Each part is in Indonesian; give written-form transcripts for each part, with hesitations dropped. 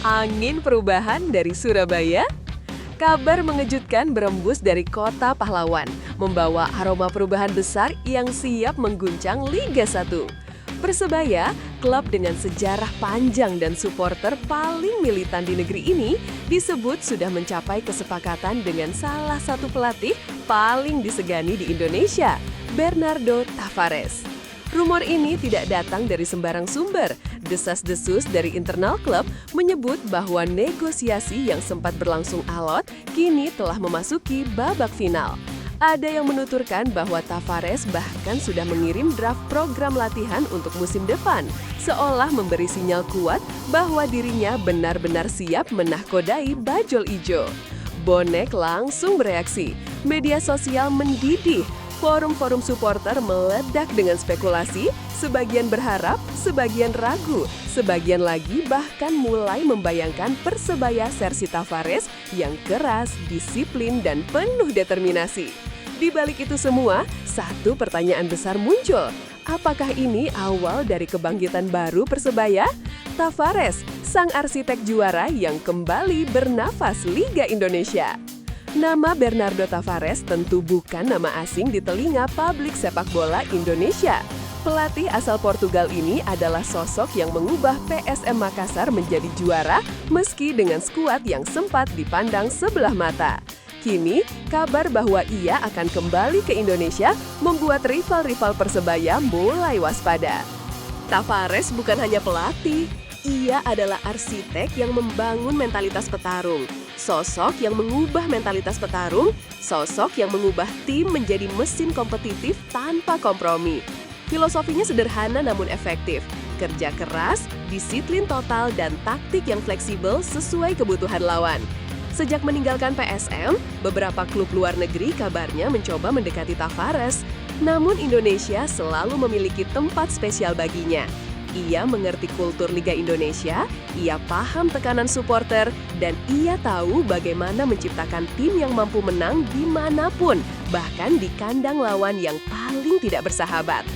Angin perubahan dari Surabaya? Kabar mengejutkan berembus dari kota pahlawan, membawa aroma perubahan besar yang siap mengguncang Liga 1. Persebaya, klub dengan sejarah panjang dan supporter paling militan di negeri ini, disebut sudah mencapai kesepakatan dengan salah satu pelatih paling disegani di Indonesia, Bernardo Tavares. Rumor ini tidak datang dari sembarang sumber. Desas-desus dari internal klub menyebut bahwa negosiasi yang sempat berlangsung alot kini telah memasuki babak final. Ada yang menuturkan bahwa Tavares bahkan sudah mengirim draft program latihan untuk musim depan, seolah memberi sinyal kuat bahwa dirinya benar-benar siap menahkodai bajul ijo. Bonek langsung bereaksi. Media sosial mendidih. Forum-forum supporter meledak dengan spekulasi, sebagian berharap, sebagian ragu, sebagian lagi bahkan mulai membayangkan Persebaya versi Tavares yang keras, disiplin, dan penuh determinasi. Di balik itu semua, satu pertanyaan besar muncul. Apakah ini awal dari kebangkitan baru Persebaya? Tavares, sang arsitek juara yang kembali bernafas Liga Indonesia. Nama Bernardo Tavares tentu bukan nama asing di telinga publik sepak bola Indonesia. Pelatih asal Portugal ini adalah sosok yang mengubah PSM Makassar menjadi juara meski dengan skuad yang sempat dipandang sebelah mata. Kini, kabar bahwa ia akan kembali ke Indonesia membuat rival-rival Persebaya mulai waspada. Tavares bukan hanya pelatih, ia adalah arsitek yang membangun mentalitas petarung. Sosok yang mengubah mentalitas petarung, sosok yang mengubah tim menjadi mesin kompetitif tanpa kompromi. Filosofinya sederhana namun efektif, kerja keras, disiplin total, dan taktik yang fleksibel sesuai kebutuhan lawan. Sejak meninggalkan PSM, beberapa klub luar negeri kabarnya mencoba mendekati Tavares, namun Indonesia selalu memiliki tempat spesial baginya. Ia mengerti kultur Liga Indonesia, ia paham tekanan supporter, dan ia tahu bagaimana menciptakan tim yang mampu menang dimanapun, bahkan di kandang lawan yang paling tidak bersahabat.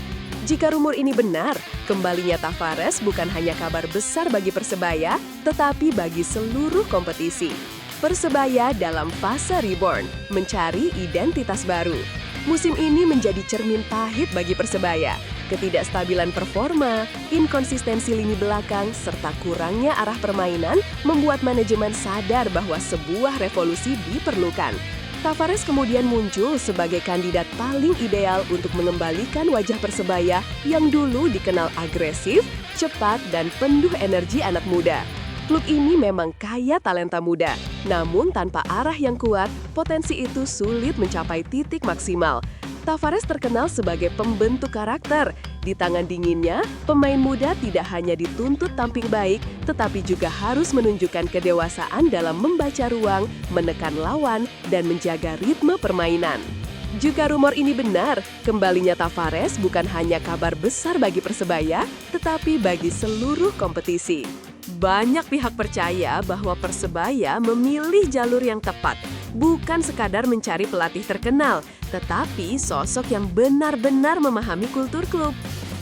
Jika rumor ini benar, kembalinya Tavares bukan hanya kabar besar bagi Persebaya, tetapi bagi seluruh kompetisi. Persebaya dalam fase reborn, mencari identitas baru. Musim ini menjadi cermin pahit bagi Persebaya. Ketidakstabilan performa, inkonsistensi lini belakang, serta kurangnya arah permainan membuat manajemen sadar bahwa sebuah revolusi diperlukan. Tavares kemudian muncul sebagai kandidat paling ideal untuk mengembalikan wajah Persebaya yang dulu dikenal agresif, cepat, dan penuh energi anak muda. Klub ini memang kaya talenta muda, namun tanpa arah yang kuat, potensi itu sulit mencapai titik maksimal. Tavares terkenal sebagai pembentuk karakter. Di tangan dinginnya, pemain muda tidak hanya dituntut tampil baik, tetapi juga harus menunjukkan kedewasaan dalam membaca ruang, menekan lawan, dan menjaga ritme permainan. Jika rumor ini benar, kembalinya Tavares bukan hanya kabar besar bagi Persebaya, tetapi bagi seluruh kompetisi. Banyak pihak percaya bahwa Persebaya memilih jalur yang tepat, bukan sekadar mencari pelatih terkenal, tetapi sosok yang benar-benar memahami kultur klub.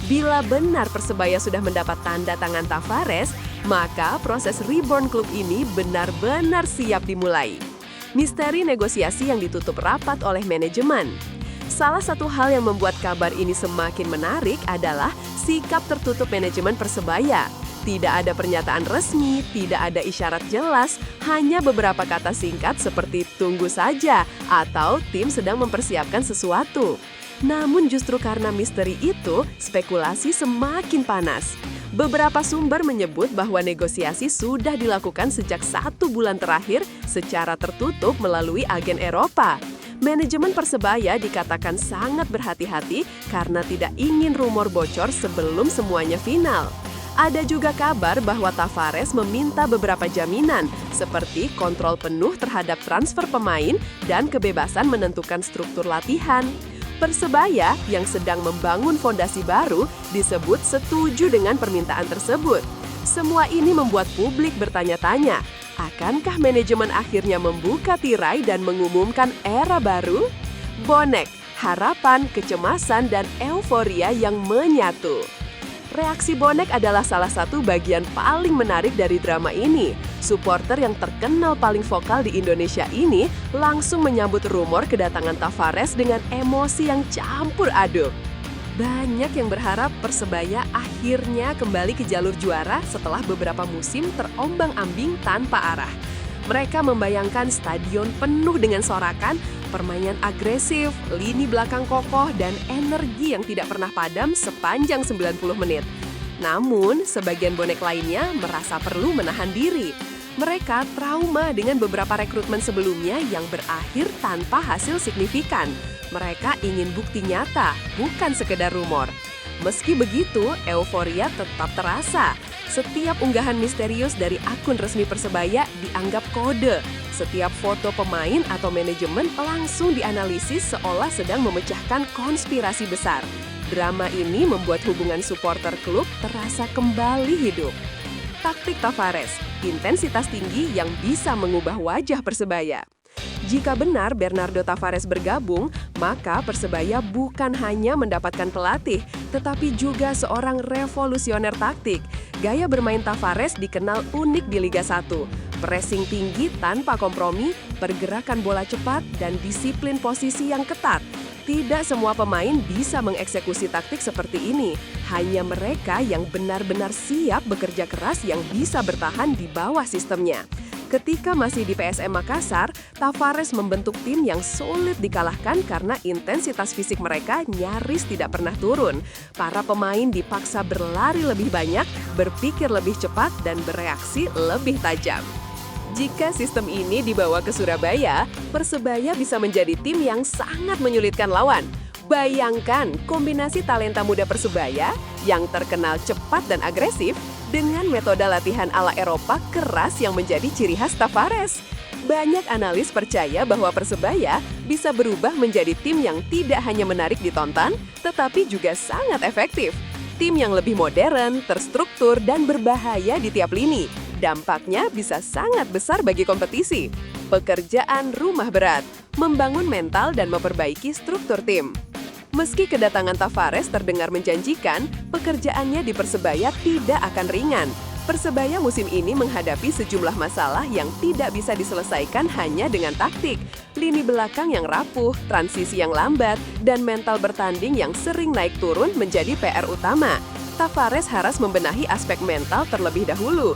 Bila benar Persebaya sudah mendapat tanda tangan Tavares, maka proses reborn klub ini benar-benar siap dimulai. Misteri negosiasi yang ditutup rapat oleh manajemen. Salah satu hal yang membuat kabar ini semakin menarik adalah sikap tertutup manajemen Persebaya. Tidak ada pernyataan resmi, tidak ada isyarat jelas, hanya beberapa kata singkat seperti tunggu saja atau tim sedang mempersiapkan sesuatu. Namun justru karena misteri itu, spekulasi semakin panas. Beberapa sumber menyebut bahwa negosiasi sudah dilakukan sejak 1 bulan terakhir secara tertutup melalui agen Eropa. Manajemen Persebaya dikatakan sangat berhati-hati karena tidak ingin rumor bocor sebelum semuanya final. Ada juga kabar bahwa Tavares meminta beberapa jaminan, seperti kontrol penuh terhadap transfer pemain dan kebebasan menentukan struktur latihan. Persebaya yang sedang membangun fondasi baru disebut setuju dengan permintaan tersebut. Semua ini membuat publik bertanya-tanya, akankah manajemen akhirnya membuka tirai dan mengumumkan era baru? Bonek, harapan, kecemasan, dan euforia yang menyatu. Reaksi bonek adalah salah satu bagian paling menarik dari drama ini. Supporter yang terkenal paling vokal di Indonesia ini langsung menyambut rumor kedatangan Tavares dengan emosi yang campur aduk. Banyak yang berharap Persebaya akhirnya kembali ke jalur juara setelah beberapa musim terombang-ambing tanpa arah. Mereka membayangkan stadion penuh dengan sorakan, permainan agresif, lini belakang kokoh, dan energi yang tidak pernah padam sepanjang 90 menit. Namun, sebagian bonek lainnya merasa perlu menahan diri. Mereka trauma dengan beberapa rekrutmen sebelumnya yang berakhir tanpa hasil signifikan. Mereka ingin bukti nyata, bukan sekedar rumor. Meski begitu, euforia tetap terasa. Setiap unggahan misterius dari akun resmi Persebaya dianggap kode. Setiap foto pemain atau manajemen langsung dianalisis seolah sedang memecahkan konspirasi besar. Drama ini membuat hubungan supporter klub terasa kembali hidup. Taktik Tavares, intensitas tinggi yang bisa mengubah wajah Persebaya. Jika benar Bernardo Tavares bergabung, maka Persebaya bukan hanya mendapatkan pelatih, tetapi juga seorang revolusioner taktik. Gaya bermain Tavares dikenal unik di Liga 1. Pressing tinggi tanpa kompromi, pergerakan bola cepat, dan disiplin posisi yang ketat. Tidak semua pemain bisa mengeksekusi taktik seperti ini. Hanya mereka yang benar-benar siap bekerja keras yang bisa bertahan di bawah sistemnya. Ketika masih di PSM Makassar, Tavares membentuk tim yang sulit dikalahkan karena intensitas fisik mereka nyaris tidak pernah turun. Para pemain dipaksa berlari lebih banyak, berpikir lebih cepat, dan bereaksi lebih tajam. Jika sistem ini dibawa ke Surabaya, Persebaya bisa menjadi tim yang sangat menyulitkan lawan. Bayangkan kombinasi talenta muda Persebaya yang terkenal cepat dan agresif dengan metode latihan ala Eropa keras yang menjadi ciri khas Tavares. Banyak analis percaya bahwa Persebaya bisa berubah menjadi tim yang tidak hanya menarik ditonton, tetapi juga sangat efektif. Tim yang lebih modern, terstruktur, dan berbahaya di tiap lini. Dampaknya bisa sangat besar bagi kompetisi. Pekerjaan rumah berat, membangun mental dan memperbaiki struktur tim. Meski kedatangan Tavares terdengar menjanjikan, pekerjaannya di Persebaya tidak akan ringan. Persebaya musim ini menghadapi sejumlah masalah yang tidak bisa diselesaikan hanya dengan taktik. Lini belakang yang rapuh, transisi yang lambat, dan mental bertanding yang sering naik turun menjadi PR utama. Tavares harus membenahi aspek mental terlebih dahulu.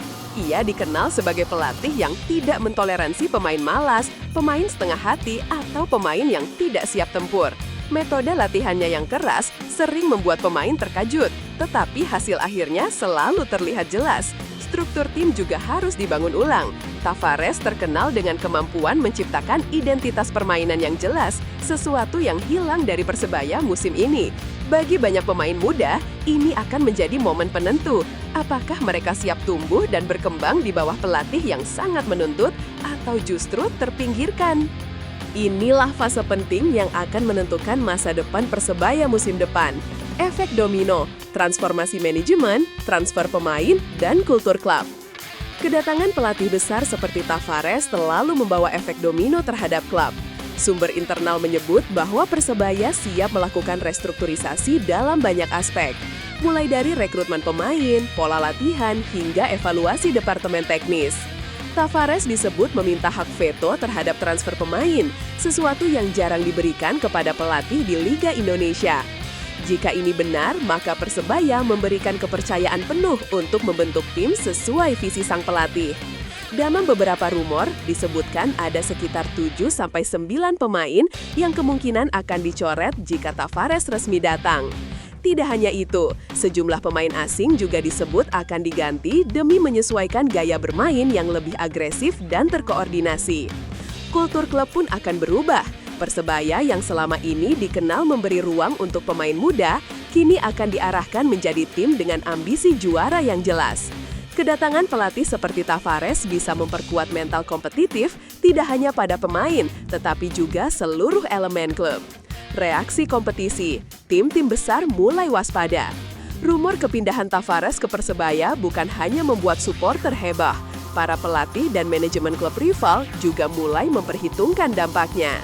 Ia dikenal sebagai pelatih yang tidak mentoleransi pemain malas, pemain setengah hati, atau pemain yang tidak siap tempur. Metode latihannya yang keras sering membuat pemain terkejut, tetapi hasil akhirnya selalu terlihat jelas. Struktur tim juga harus dibangun ulang. Tavares terkenal dengan kemampuan menciptakan identitas permainan yang jelas, sesuatu yang hilang dari Persebaya musim ini. Bagi banyak pemain muda, ini akan menjadi momen penentu. Apakah mereka siap tumbuh dan berkembang di bawah pelatih yang sangat menuntut, atau justru terpinggirkan? Inilah fase penting yang akan menentukan masa depan Persebaya musim depan. Efek domino, transformasi manajemen, transfer pemain, dan kultur klub. Kedatangan pelatih besar seperti Tavares selalu membawa efek domino terhadap klub. Sumber internal menyebut bahwa Persebaya siap melakukan restrukturisasi dalam banyak aspek. Mulai dari rekrutmen pemain, pola latihan, hingga evaluasi departemen teknis. Tavares disebut meminta hak veto terhadap transfer pemain, sesuatu yang jarang diberikan kepada pelatih di Liga Indonesia. Jika ini benar, maka Persebaya memberikan kepercayaan penuh untuk membentuk tim sesuai visi sang pelatih. Dalam beberapa rumor, disebutkan ada sekitar 7-9 pemain yang kemungkinan akan dicoret jika Tavares resmi datang. Tidak hanya itu, sejumlah pemain asing juga disebut akan diganti demi menyesuaikan gaya bermain yang lebih agresif dan terkoordinasi. Kultur klub pun akan berubah. Persebaya yang selama ini dikenal memberi ruang untuk pemain muda, kini akan diarahkan menjadi tim dengan ambisi juara yang jelas. Kedatangan pelatih seperti Tavares bisa memperkuat mental kompetitif tidak hanya pada pemain, tetapi juga seluruh elemen klub. Reaksi kompetisi, tim-tim besar mulai waspada. Rumor kepindahan Tavares ke Persebaya bukan hanya membuat supporter heboh. Para pelatih dan manajemen klub rival juga mulai memperhitungkan dampaknya.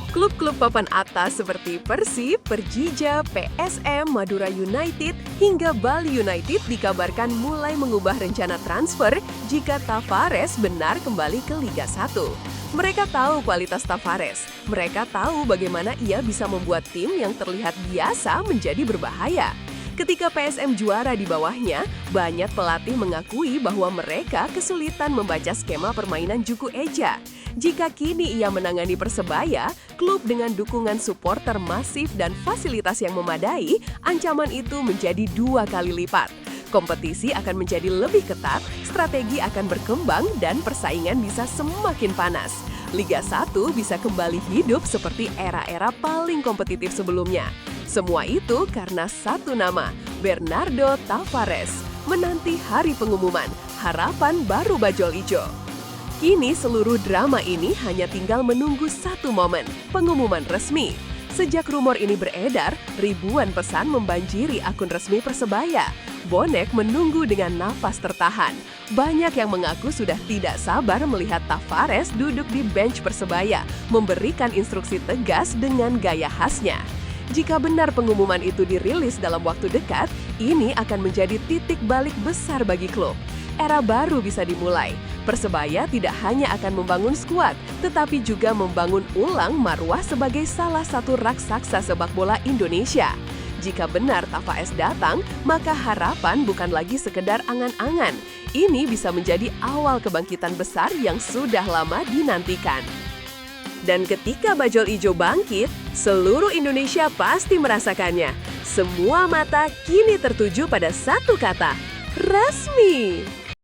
Klub-klub papan atas seperti Persib, Persija, PSM, Madura United, hingga Bali United dikabarkan mulai mengubah rencana transfer jika Tavares benar kembali ke Liga 1. Mereka tahu kualitas Tavares, mereka tahu bagaimana ia bisa membuat tim yang terlihat biasa menjadi berbahaya. Ketika PSM juara di bawahnya, banyak pelatih mengakui bahwa mereka kesulitan membaca skema permainan Juku Eja. Jika kini ia menangani Persebaya, klub dengan dukungan supporter masif dan fasilitas yang memadai, ancaman itu menjadi 2 kali lipat. Kompetisi akan menjadi lebih ketat, strategi akan berkembang, dan persaingan bisa semakin panas. Liga 1 bisa kembali hidup seperti era-era paling kompetitif sebelumnya. Semua itu karena satu nama, Bernardo Tavares. Menanti hari pengumuman, harapan baru Bajul Ijo. Kini seluruh drama ini hanya tinggal menunggu satu momen, pengumuman resmi. Sejak rumor ini beredar, ribuan pesan membanjiri akun resmi Persebaya. Bonek menunggu dengan nafas tertahan. Banyak yang mengaku sudah tidak sabar melihat Tavares duduk di bench Persebaya, memberikan instruksi tegas dengan gaya khasnya. Jika benar pengumuman itu dirilis dalam waktu dekat, ini akan menjadi titik balik besar bagi klub. Era baru bisa dimulai. Persebaya tidak hanya akan membangun skuad, tetapi juga membangun ulang marwah sebagai salah satu raksasa sepak bola Indonesia. Jika benar Tavares datang, maka harapan bukan lagi sekedar angan-angan. Ini bisa menjadi awal kebangkitan besar yang sudah lama dinantikan. Dan ketika Bajul Ijo bangkit, seluruh Indonesia pasti merasakannya. Semua mata kini tertuju pada satu kata, resmi.